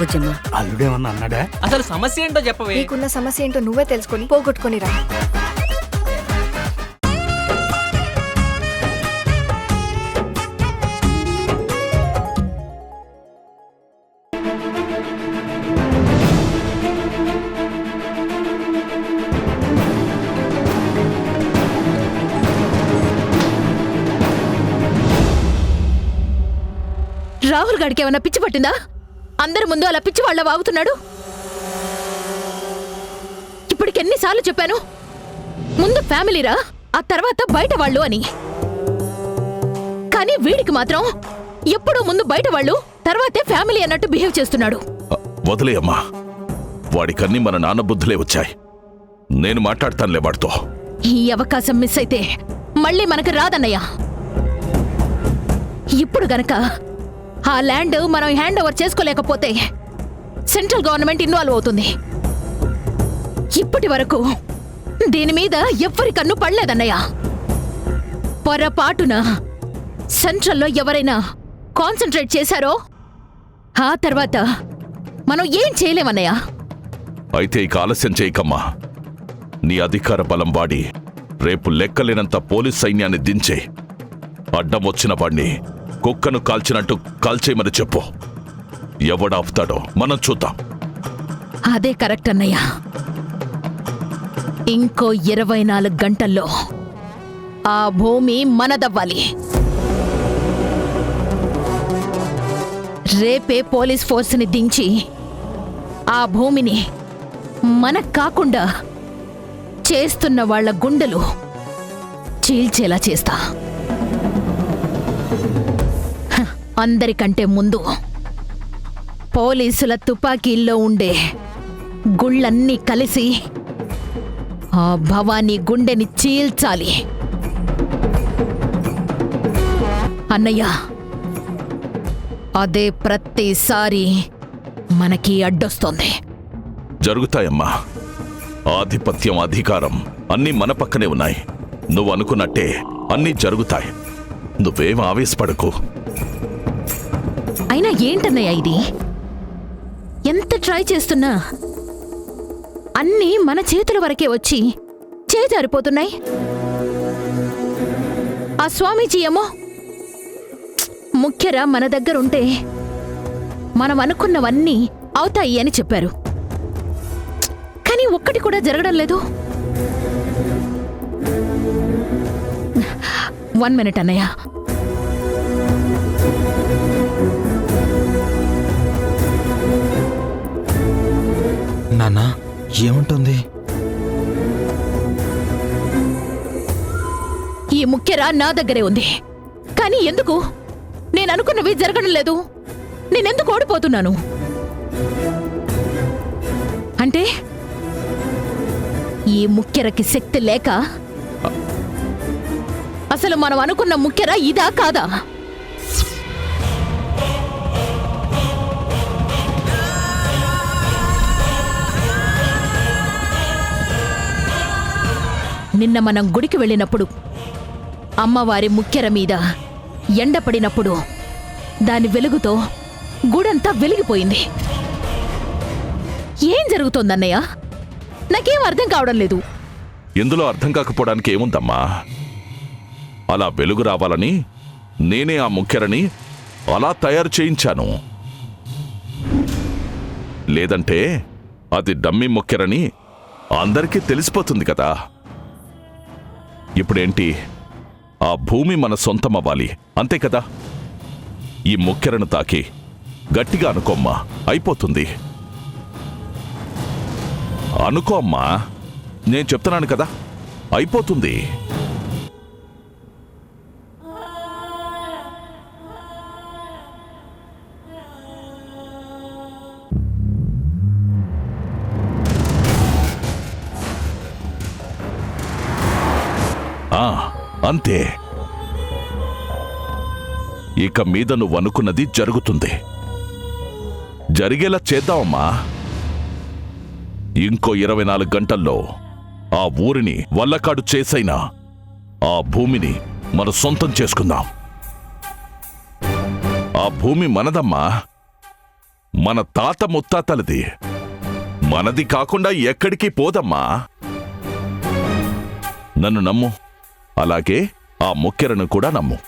బుజ్జమ్మ. అల్లుడేమన్నా అన్నాడా? అసలు సమస్య ఏంటో చెప్పవే. నీకున్న సమస్య ఏంటో నువ్వే తెలుసుకొని పోగొట్టుకొని రా. రాహుల్ గాడికి ఏమన్నా పిచ్చి పట్టిందా? అందరి ముందు అలా పిచ్చి వాళ్ళ వాగుతున్నాడు. ఇప్పటికి ఎన్నిసార్లు చెప్పాను, ముందు ఫ్యామిలీరా, ఆ తర్వాత బయట వాళ్ళు అని. కానీ వీడికి మాత్రం ఎప్పుడూ ముందు బయట వాళ్ళు, తర్వాతే ఫ్యామిలీ అన్నట్టు బిహేవ్ చేస్తున్నాడు. వదిలేయమ్మా, వాడికన్నీ మన నాన్న బుద్ధులే వచ్చాయి. నేను మాట్లాడతానులే వాడితో. ఈ అవకాశం మిస్ అయితే మళ్ళీ మనకు రాదన్నయ్య. ఇప్పుడు గనక ఆ ల్యాండ్ మనం హ్యాండ్ ఓవర్ చేసుకోలేకపోతే సెంట్రల్ గవర్నమెంట్ ఇన్వాల్వ్ అవుతుంది. ఇప్పటి వరకు దీని మీద ఎవ్వరి కన్ను పడలేదన్నయ్య. పొరపాటున సెంట్రల్లో ఎవరైనా కాన్సంట్రేట్ చేశారో ఆ తర్వాత మనం ఏం చేయలేమన్నయ్య. అయితే ఇక ఆలస్యం చేయకమ్మా. నీ అధికార బలం వాడి రేపు లెక్కలేనంత పోలీస్ సైన్యాన్ని దించే. అడ్డం వచ్చిన వాడిని కుక్కను కాల్చినట్టు కాల్చేయమని చెప్పు. ఎవడాపుతాడో మనం చూద్దాం. అదే కరెక్ట్ అన్నయ్య. ఇంకో 24 గంటల్లో ఆ భూమి మనదవ్వాలి. రేపే పోలీస్ ఫోర్స్ని దించి ఆ భూమిని మనకు కాకుండా చేస్తున్న వాళ్ళ గుండెలు చీల్చేలా చేస్తా. అందరికంటే ముందు పోలీసుల తుపాకీల్లో ఉండే గుళ్ళన్నీ కలిసి ఆ భవానీ గుండెని చీల్చాలి. అన్నయ్య, అదే ప్రతిసారి మనకి అడ్డొస్తోంది. జరుగుతాయమ్మా. ఆధిపత్యం, అధికారం అన్నీ మన పక్కనే ఉన్నాయి. నువ్వు అనుకున్నట్టే అన్నీ జరుగుతాయి. నువ్వేం ఆవేశపడకు. అయినా ఏంటన్నయ్య ఇది? ఎంత ట్రై చేస్తున్నా అన్నీ మన చేతుల వరకే వచ్చి చేజారిపోతున్నాయి. ఆ స్వామీజీ ఏమో ముఖ్యరా మన దగ్గరుంటే మనం అనుకున్నవన్నీ అవుతాయి అని చెప్పారు. కానీ ఒక్కటి కూడా జరగడం లేదు. 1 మినిట్ అన్నయ్య. నాన్నా, ఏముంటుంది? ఈ ముఖ్యరా నా దగ్గరే ఉంది. కానీ ఎందుకు నేను అనుకున్నవి జరగడం లేదు? నేనెందుకు ఓడిపోతున్నాను? అంటే ఈ ముఖ్యరకి శక్తి లేక? అసలు మనం అనుకున్న ముఖ్యరా ఇదా కాదా? నిన్న మనం గుడికి వెళ్ళినప్పుడు అమ్మవారి ముఖ్యర మీద ఎండపడినప్పుడు దాని వెలుగుతో గుడంతా వెలిగిపోయింది. ఏం జరుగుతోందన్నయ్య? నాకేం అర్థం కావడం లేదు. ఇందులో అర్థం కాకపోవడానికి ఏముందమ్మా? అలా వెలుగు రావాలని నేనే ఆ ముఖ్యరని అలా తయారు చేయించాను. లేదంటే అది డమ్మీ ముఖ్యరని అందరికీ తెలిసిపోతుంది కదా. ఇప్పుడేంటి, ఆ భూమి మన సొంతమవ్వాలి, అంతే కదా. ఈ ముఖ్యరను తాకి గట్టిగా అనుకోమ్మా, అయిపోతుంది. అనుకో అమ్మా, నేను చెప్తున్నాను కదా, అయిపోతుంది. అంతే. ఇక మీద నువ్వు అనుకున్నది జరుగుతుంది. జరిగేలా చేద్దామమ్మా. ఇంకో 24 గంటల్లో ఆ ఊరిని వల్లకాడు చేసైనా ఆ భూమిని మన సొంతం చేసుకుందాం. ఆ భూమి మనదమ్మా. మన తాత ముత్తాతలది. మనది కాకుండా ఎక్కడికి పోదమ్మా. నన్ను నమ్ము, అలాగే ఆ ముక్కెరను కూడా నమ్ము.